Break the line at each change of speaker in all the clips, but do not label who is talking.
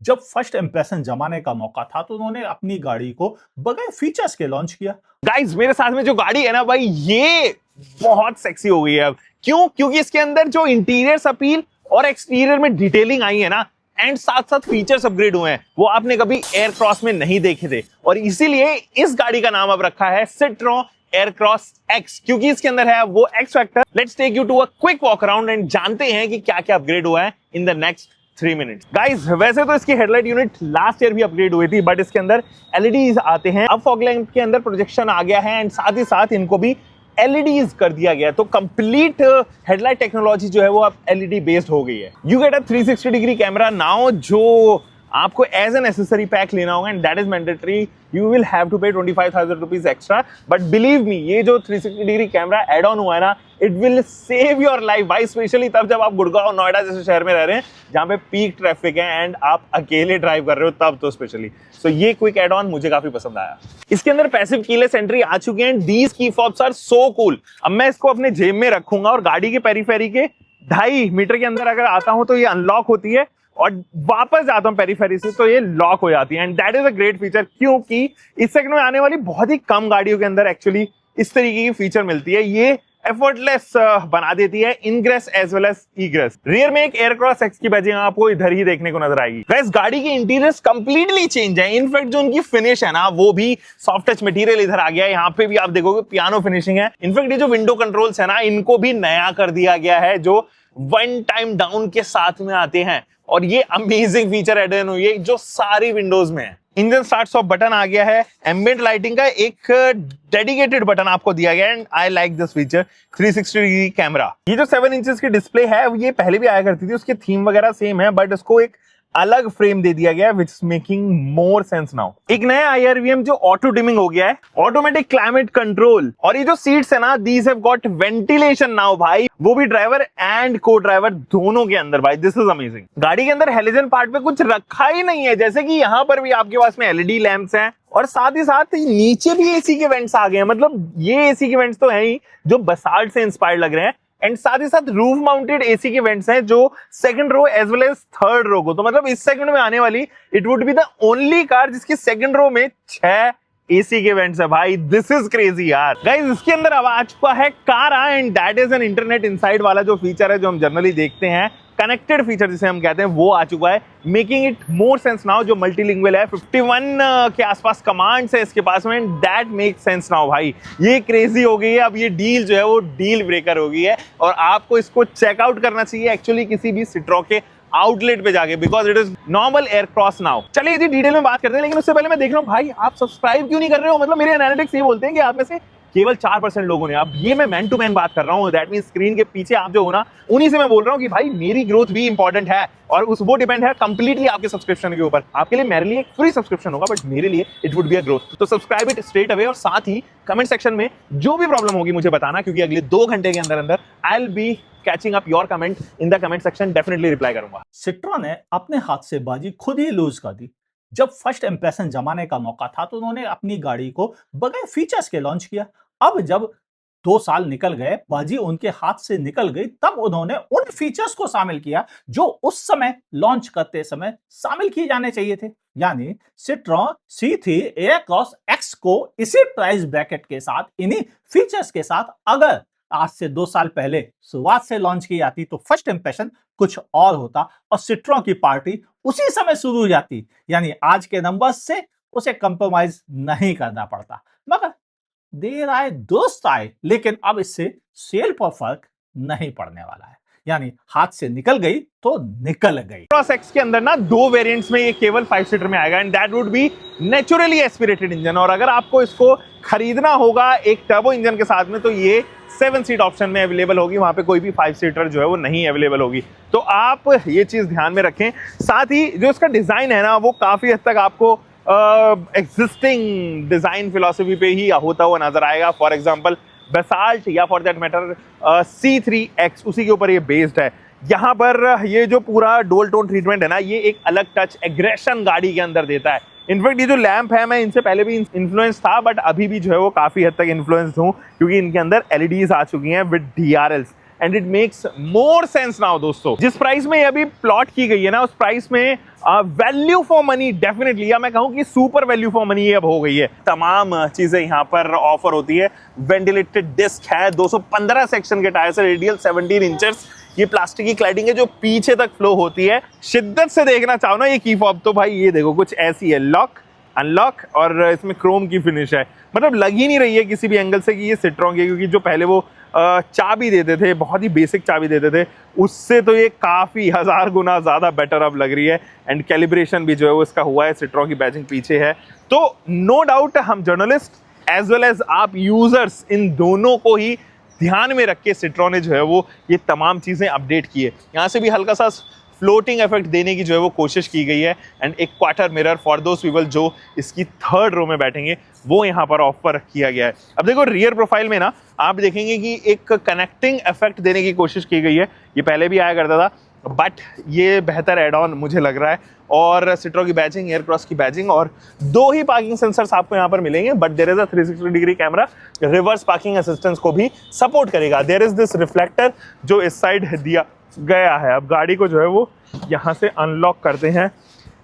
जब first impression जमाने का मौका था तो उन्होंने अपनी गाड़ी को बगैर फीचर्स के लॉन्च किया।
गाइस मेरे साथ में जो गाड़ी है ना भाई, ये बहुत सेक्सी हो गई है अब। क्यों? क्योंकि इसके अंदर जो इंटीरियर अपील और एक्सटीरियर में डिटेलिंग आई है ना, एंड साथ साथ फीचर्स अपग्रेड हुए हैं, वो आपने कभी एयरक्रॉस में नहीं देखे थे। और इसीलिए इस गाड़ी का नाम अब रखा है सिट्रोन एयरक्रॉस एक्स, क्योंकि इसके अंदर है वो X factor. Let's take you to a quick walk around and जानते हैं कि क्या क्या अपग्रेड हुआ है in the next 3 minutes. Guys वैसे तो इसकी हेडलाइट यूनिट लास्ट ईयर भी अपग्रेड हुई थी, बट इसके अंदर एलईडीज आते हैं। अब फॉग लैंप के अंदर प्रोजेक्शन आ गया है एंड साथ ही साथ इनको भी एलईडीज कर दिया गया है। तो कंप्लीट हेडलाइट टेक्नोलॉजी जो है वो अब एलईडी बेस्ड हो गई है। You get a 360 degree camera now, जो आपको एज एन एसेसरी पैक लेना होगा and that is mandatory. You will have to pay 25,000 rupees extra, but believe me ये जो 360 डिग्री कैमरा एड ऑन हुआ है ना, it will save your life भाई, स्पेशली तब जब आप गुड़गांव नोएडा जैसे शहर में रह रहे हैं जहां पे पीक ट्रैफिक है एंड आप अकेले ड्राइव कर रहे हो, तब तो स्पेशली। सो ये क्विक एड ऑन मुझे काफी पसंद आया। इसके अंदर पैसिव कीलेस एंट्री आ चुके हैं। दीज की फॉब्स आर सो कूल। अब मैं इसको अपने जेब में रखूंगा और गाड़ी के पेरीफेरी के 2.5 मीटर के अंदर अगर आता हूं तो ये अनलॉक होती है, और वापस जाता हूं पेरीफेरी से तो ये लॉक हो जाती है। And that is a great feature, क्योंकि इस सेगमेंट में आने वाली बहुत ही कम गाड़ियों के अंदर एक्चुअली इस तरीके की फीचर मिलती है। ये एफर्टलेस बना देती है ingress as well as egress. Rear में एक एयरक्रॉस एक्स की बैजिंग आपको इधर ही देखने को नजर आएगी। वैसे गाड़ी के इंटीरियर्स कंप्लीटली चेंज है। इनफैक्ट जो उनकी फिनिश है ना, वो भी सॉफ्ट टच मटेरियल इधर आ गया है। यहाँ पे भी आप देखोगे पियानो फिनिशिंग है। इनफैक्ट ये जो विंडो कंट्रोल्स है ना, इनको भी नया कर दिया गया है, जो 1 टाइम डाउन के साथ में आते हैं। और ये अमेजिंग फीचर एड ऑन हुई है जो सारी विंडोज में है। इंजन स्टार्ट स्टॉप बटन आ गया है। एम्बिएंट लाइटिंग का एक डेडिकेटेड बटन आपको दिया गया है and I like this feature. 360 degree camera, ये जो 7 इंचेस की डिस्प्ले है ये पहले भी आया करती थी, उसकी थीम वगैरह सेम है, बट उसको एक अलग फ्रेम दे दिया गया है which is making more sense now. एक नया IRVM जो ऑटो डिमिंग हो गया है, ऑटोमेटिक क्लाइमेट कंट्रोल, और ये जो सीट्स है ना, these have got ventilation now भाई, वो भी ड्राइवर एंड को ड्राइवर दोनों के अंदर भाई। This is amazing. गाड़ी के अंदर हेलोजन पार्ट पे कुछ रखा ही नहीं है, जैसे कि यहाँ पर भी आपके पास में LED लैंप्स हैं और साथ ही साथ नीचे भी AC के वेंट्स आ गए हैं। मतलब ये AC के वेंट्स तो है ही जो बसाल्ट से इंस्पायर्ड लग रहे हैं, एंड साथ ही साथ रूफ माउंटेड AC के वेंट्स हैं जो second row as well as third row को। तो मतलब इस सेगमेंट में आने वाली it would be the only car जिसकी सेकंड रो में 6 AC के वेंट्स है भाई। दिस इज क्रेजी यार। गाइस इसके अंदर अब आ चुका है कारा, and that is an internet inside वाला जो फीचर है जो हम जनरली देखते हैं, कनेक्टेड फीचर जिसे हम कहते हैं, वो आ चुका है, making it more sense now. जो मल्टीलिंगुअल है, 51 के आसपास कमांड्स है इसके पास में, दैट मेक सेंस नाउ भाई। ये क्रेजी हो गई है। अब ये डील जो है वो डील ब्रेकर हो गई है और आपको इसको चेकआउट करना चाहिए एक्चुअली किसी भी सिट्रोन के आउटलेट पे जाके, because it is normal Aircross now. चलिए जी डिटेल में बात करते हैं, लेकिन उससे पहले मैं देख रहा हूँ भाई आप सब्सक्राइब क्यों नहीं कर रहे हो। मतलब मेरे एनालिटिक्स ये बोलते हैं कि आप में से केवल 4% लोगों ने। अब ये मैं मैन टू मैन बात कर रहा हूँ, दैट मींस स्क्रीन के पीछे आप जो हो ना, उन्हीं से मैं बोल रहा हूँ कि भाई मेरी ग्रोथ भी इंपॉर्टेंट है, और वो डिपेंड है कंप्लीटली आपके सब्सक्रिप्शन के ऊपर। आपके लिए मेरे लिए एक फ्री सब्सक्रिप्शन होगा, बट मेरे लिए it would be a growth. तो सब्सक्राइब इट स्ट्रेट अवे, और साथ ही कमेंट सेक्शन में जो भी प्रॉब्लम होगी मुझे बताना, क्योंकि अगले 2 घंटे के अंदर अंदर I will be catching up your comment in the comment section, definitely reply करूंगा।
सिट्रोन ने अपने हाथ से बाजी खुद ही लूज कर दी। जब फर्स्ट इंप्रेशन जमाने का मौका था तो उन्होंने अपनी गाड़ी को बगैर फीचर्स के लॉन्च किया। अब जब 2 साल निकल गए, बाजी उनके हाथ से निकल गई, तब उन्होंने उन फीचर्स को शामिल किया जो उस समय लॉन्च करते समय शामिल किए जाने चाहिए थे। यानी सिट्रोन C3 एयरक्रॉस एक्स को इसी प्राइस ब्रैकेट के साथ, इन्हीं फीचर्स के साथ अगर आज से 2 साल पहले शुरुआत से लॉन्च की जाती तो फर्स्ट इंप्रेशन कुछ और होता और सिट्रोन की पार्टी उसी समय शुरू हो जाती। यानी आज के नंबर्स से उसे कंप्रोमाइज नहीं करना पड़ता। मगर देर आए दुरुस्त आए, लेकिन अब इससे सेल पर फर्क नहीं पड़ने वाला है। यानी हाथ से निकल गई तो निकल गई।
क्रॉस एक्स के अंदर ना 2 वेरिएंट्स में ये केवल 5 सीटर में आएगा, and that would be naturally aspirated engine. और अगर आपको इसको खरीदना होगा एक टर्बो इंजन के साथ में, तो ये 7 सीट ऑप्शन में अवेलेबल होगी। वहां पे कोई भी 5 सीटर जो है वो नहीं अवेलेबल होगी। तो आप ये चीज ध्यान में रखें। साथ ही जो इसका डिजाइन है ना, वो काफी हद तक आपको एग्जिस्टिंग डिजाइन फिलॉसफी पे ही होता हुआ नजर आएगा। फॉर एग्जांपल बेसाल्ट या फॉर दैट मैटर C3X, उसी के ऊपर ये बेस्ड है। यहाँ पर ये जो पूरा डुअल टोन ट्रीटमेंट है ना, ये एक अलग टच एग्रेशन गाड़ी के अंदर देता है। इनफैक्ट ये जो लैंप है, मैं इनसे पहले भी इन्फ्लुएंस था, बट अभी भी जो है वो काफी हद तक इन्फ्लुएंस हूँ, क्योंकि इनके अंदर LEDs आ चुकी हैं with DRLs, and it makes more sense now दोस्तों। जिस प्राइस में ये अभी प्लॉट की गई है ना, उस प्राइस में वैल्यू फॉर मनी डेफिनेटली, या मैं कहूँ कि सुपर वैल्यू फॉर मनी अब हो गई है। तमाम चीजें यहाँ पर ऑफर होती है। वेंटिलेटेड डिस्क है, 215 सेक्शन के टायर्स है, रेडियल 17 इंचेस, ये प्लास्टिक की क्लैडिंग है जो पीछे तक फ्लो होती है। शिद्दत से देखना चाहो ना ये की फॉब, तो भाई ये देखो कुछ ऐसी है, लॉक अनलॉक, और इसमें क्रोम की फिनिश है। मतलब लग ही नहीं रही है किसी भी एंगल से कि ये सिट्रॉन है, क्योंकि जो पहले वो चाबी देते थे, बहुत ही बेसिक चाबी देते थे, उससे तो ये काफ़ी 1000 गुना ज़्यादा बेटर अब लग रही है। एंड कैलिब्रेशन भी जो है वो इसका हुआ है, सिट्रॉन की बैजिंग पीछे है। तो नो डाउट हम जर्नलिस्ट एज वेल एज आप यूज़र्स, इन दोनों को ही ध्यान में रख के सिट्रॉन ने जो है वो ये तमाम चीज़ें अपडेट की है। यहाँ से भी हल्का सा फ्लोटिंग इफेक्ट देने की जो है वो कोशिश की गई है। एंड एक quarter mirror for those people जो इसकी थर्ड रो में बैठेंगे, वो यहाँ पर ऑफर किया गया है। अब देखो रियर प्रोफाइल में ना आप देखेंगे कि एक कनेक्टिंग इफेक्ट देने की कोशिश की गई है। ये पहले भी आया करता था, बट ये बेहतर एड ऑन मुझे लग रहा है। और सिट्रॉन की बैजिंग, एयर क्रॉस की बैजिंग, और 2 ही पार्किंग सेंसर्स आपको यहाँ पर मिलेंगे, but there is a 360 degree camera reverse parking assistance को भी सपोर्ट करेगा। देयर इज दिस रिफ्लेक्टर जो इस साइड दिया गया है। अब गाड़ी को जो है वो यहाँ से अनलॉक करते हैं,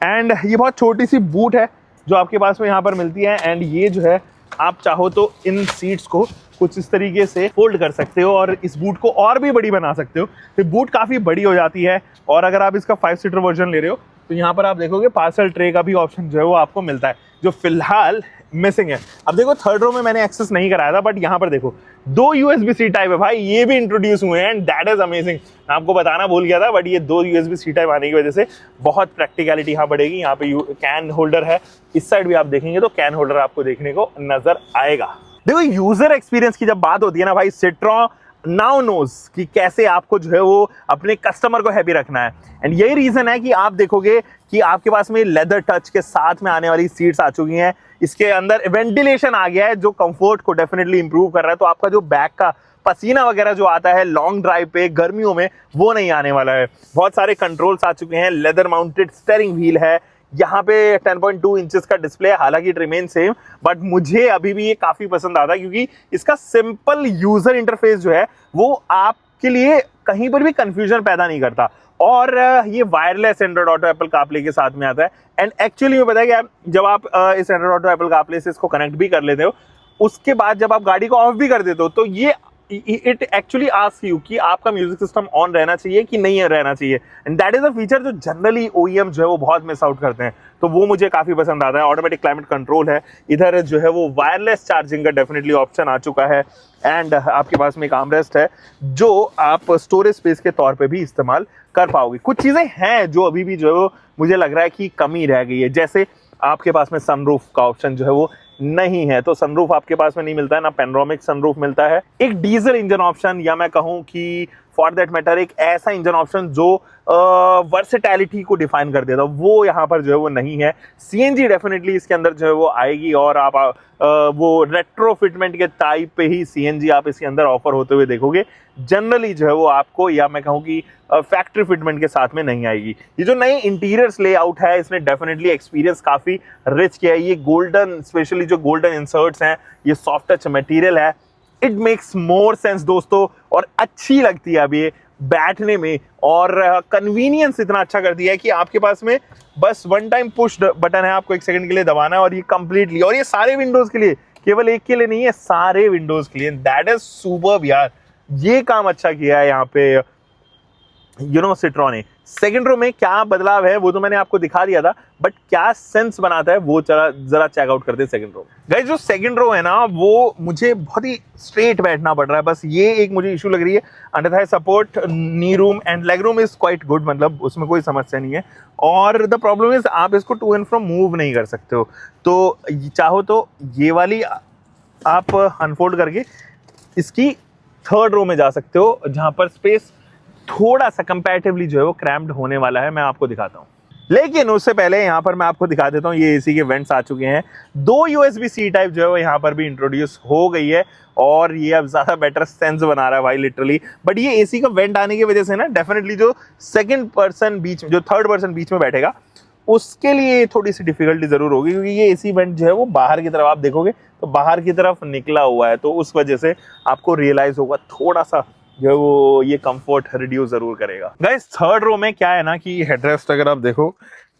एंड ये बहुत छोटी सी बूट है जो आपके पास में यहाँ पर मिलती है। एंड ये जो है आप चाहो तो इन सीट्स को कुछ इस तरीके से फोल्ड कर सकते हो और इस बूट को और भी बड़ी बना सकते हो। तो बूट काफ़ी बड़ी हो जाती है। और अगर आप इसका 5 सीटर वर्जन ले रहे हो तो यहाँ पर आप देखोगे पार्सल ट्रे का भी ऑप्शन जो है वो आपको मिलता है, जो फिलहाल मिसिंग है। अब देखो थर्ड रो में मैंने एक्सेस नहीं कराया था, बट यहाँ पर देखो 2 USB-C टाइप है भाई, ये भी इंट्रोड्यूस हुए हैं, एंड दैट इज अमेजिंग। मैं आपको बताना भूल गया था, बट ये 2 USB-C टाइप आने की वजह से बहुत प्रैक्टिकलिटी यहाँ बढ़ेगी। यहाँ पे कैन होल्डर है, इस साइड भी आप देखेंगे तो कैन होल्डर आपको देखने को नजर आएगा। देखो यूजर एक्सपीरियंस की जब बात होती है ना भाई, सिट्रॉन नाउ नोज कि कैसे आपको जो है वो अपने कस्टमर को हैप्पी रखना है। एंड यही रीजन है कि आप देखोगे कि आपके पास में लेदर टच के साथ में आने वाली सीट्स आ चुकी हैं। इसके अंदर वेंटिलेशन आ गया है जो कंफर्ट को डेफिनेटली इंप्रूव कर रहा है। तो आपका जो बैक का पसीना वगैरह जो आता है लॉन्ग ड्राइव पे गर्मियों में, वो नहीं आने वाला है। बहुत सारे कंट्रोल्स आ चुके हैं, लेदर माउंटेड स्टीयरिंग व्हील है, यहाँ पे 10.2 इंचेस का डिस्प्ले है, हालांकि इट रिमेन सेम, बट मुझे अभी भी ये काफी पसंद आता है क्योंकि इसका सिंपल यूजर इंटरफेस जो है वो आपके लिए कहीं पर भी कंफ्यूजन पैदा नहीं करता। और ये wireless Android auto Apple CarPlay के साथ में आता है। एंड एक्चुअली में पता है क्या, जब आप इस एंड्रॉइड ऑटो एप्पल कारप्ले से इसको कनेक्ट भी कर लेते हो, उसके बाद जब आप गाड़ी को ऑफ भी कर देते हो तो ये इट एक्चुअली आस्क यू कि आपका म्यूजिक सिस्टम ऑन रहना चाहिए कि नहीं रहना चाहिए। And that is a feature जो जनरली OEM जो है वो बहुत मिस आउट करते हैं, तो वो मुझे काफी पसंद आता है। ऑटोमेटिक क्लाइमेट कंट्रोल है, इधर जो है वो वायरलेस चार्जिंग का डेफिनेटली ऑप्शन आ चुका है। एंड आपके पास में एक आर्मरेस्ट है जो आप स्टोरेज स्पेस के तौर पे भी इस्तेमाल कर पाओगे। कुछ चीजें हैं जो अभी भी जो है वो मुझे लग रहा है कि कमी रह गई है, जैसे आपके पास में सनरूफ का ऑप्शन जो है वो नहीं है, तो सनरूफ आपके पास में नहीं मिलता है, ना पैनोरामिक सनरूफ मिलता है। एक डीजल इंजन ऑप्शन, या मैं कहूं कि फॉर दैट मैटर एक ऐसा इंजन ऑप्शन जो वर्सेटैलिटी को डिफाइन कर देता, वो यहाँ पर जो है वो नहीं है। CNG डेफिनेटली इसके अंदर जो है वो आएगी, और आप वो रेट्रो फिटमेंट के टाइप पे ही CNG आप इसके अंदर ऑफर होते हुए देखोगे। जनरली जो है वो आपको, या मैं कहूँ कि फैक्ट्री फिटमेंट के साथ में नहीं आएगी। ये जो नई इंटीरियर्स लेआउट है, इसने डेफिनेटली एक्सपीरियंस काफी रिच किया है। ये गोल्डन, स्पेशली जो गोल्डन इंसर्ट्स हैं, ये सॉफ्ट टच मटेरियल है, इट मेक्स मोर सेंस दोस्तों, और अच्छी लगती है अब ये बैठने में, और कन्वीनियंस इतना अच्छा कर दिया है कि आपके पास में बस 1 टाइम पुश बटन है, आपको 1 सेकंड के लिए दबाना है, और ये कंप्लीटली, और ये सारे विंडोज के लिए, केवल एक के लिए नहीं है, सारे विंडोज के लिए। दैट इज सुपर्ब यार, ये काम अच्छा किया है यहाँ पे सिट्रॉन ने। सेकंड रो में क्या बदलाव है वो तो मैंने आपको दिखा दिया था, बट क्या सेंस बनाता है वो जरा चेकआउट करते हैं सेकंड रो। गाइस जो सेकंड रो है ना, वो मुझे बहुत ही स्ट्रेट बैठना पड़ रहा है, बस ये एक मुझे इशू लग रही है। Under Thai support, knee room and leg room is quite good, मतलब उसमें कोई समस्या नहीं है। और द प्रॉब्लम इज आप इसको टू एंड फ्रो मूव नहीं कर सकते हो, तो चाहो तो ये वाली आप अनफोल्ड करके इसकी थर्ड रो में जा सकते हो, जहां पर स्पेस थोड़ा सा कंपैरेटिवली जो है वो क्रैम्प्ड होने वाला है। मैं आपको दिखाता हूँ, लेकिन उससे पहले यहाँ पर मैं आपको दिखा देता हूँ, ये एसी के वेंट्स आ चुके हैं। 2 USB-C टाइप जो है वो यहाँ पर भी इंट्रोड्यूस हो गई है, और ये अब ज्यादा बेटर सेंस बना रहा है भाई लिटरली। बट ये एसी का वेंट आने की वजह से ना डेफिनेटली जो थर्ड पर्सन बीच में बैठेगा उसके लिए थोड़ी सी डिफिकल्टी जरूर होगी, क्योंकि ये एसी वेंट जो है वो बाहर की तरफ आप देखोगे तो बाहर की तरफ निकला हुआ है, तो उस वजह से आपको रियलाइज होगा थोड़ा सा जो है वो ये कंफर्ट रिड्यूस जरूर करेगा। गाइस थर्ड रो में क्या है ना कि हेडरेस्ट अगर आप देखो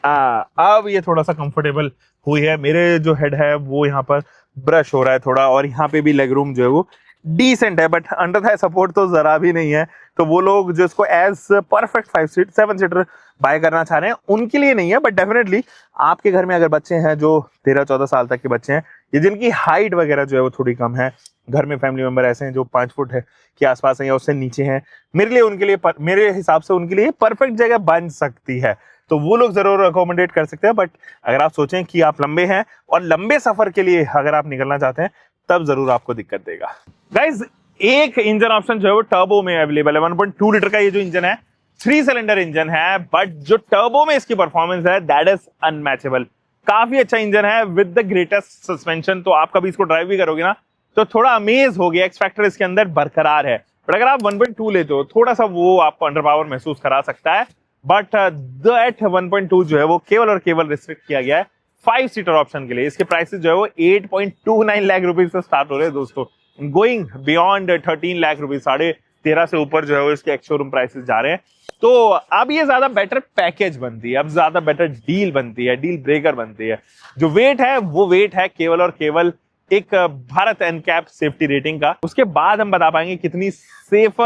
अब ये थोड़ा सा कंफर्टेबल हुई है। मेरे जो हेड है वो यहाँ पर ब्रश हो रहा है थोड़ा, और यहाँ पे भी लेग रूम जो है वो डिसेंट है, बट अंडर थाई सपोर्ट तो जरा भी नहीं है। तो वो लोग जो इसको एज परफेक्ट 7 सीटर बाय करना चाह रहे हैं उनके लिए नहीं है, बट डेफिनेटली आपके घर में अगर बच्चे हैं जो 13-14 साल तक के बच्चे हैं, ये जिनकी हाइट वगैरह जो है वो थोड़ी कम है, घर में फैमिली मेंबर ऐसे हैं जो 5 फुट है के आसपास हैं या उससे नीचे हैं, मेरे हिसाब से उनके लिए परफेक्ट जगह बन सकती है। तो वो लोग जरूर अकोमोडेट कर सकते हैं। बट अगर आप सोचें कि आप लंबे हैं और लंबे सफर के लिए अगर आप निकलना चाहते हैं, तब जरूर आपको दिक्कत देगा। गाइज एक इंजन ऑप्शन जो है वो टर्बो में अवेलेबल है। 1.2 लीटर का ये जो इंजन है 3 सिलेंडर इंजन है, बट जो टर्बो में इसकी परफॉर्मेंस है दैट इज अनमैचेबल। काफी अच्छा इंजन है विद द ग्रेटेस्ट सस्पेंशन। तो आप कभी इसको ड्राइव भी करोगे ना तो थोड़ा अमेज हो गया, एक्स फैक्टर इसके अंदर बरकरार है। बट अगर आप 1.2 लेते हो थोड़ा सा वो आपको अंडर पावर महसूस करा सकता है। बट दैट 1.2 जो है वो केवल और केवल रिस्ट्रिक्ट किया गया है 5 सीटर ऑप्शन के लिए। इसके प्राइसेस जो है वो 8.29 लाख रुपीज से स्टार्ट हो रहे हैं दोस्तों, गोइंग बियॉन्ड 13 लाख रुपीज, 13.5 से ऊपर जो है वो इसके एक्स शोरूम प्राइसेस जा रहे हैं। तो अब ये ज्यादा बेटर पैकेज बनती है, अब ज्यादा बेटर डील बनती है, डील ब्रेकर बनती है। जो वेट है वो वेट है केवल और केवल एक भारत एनकैप सेफ्टी रेटिंग का। उसके बाद हम बता पाएंगे कितनी सेफ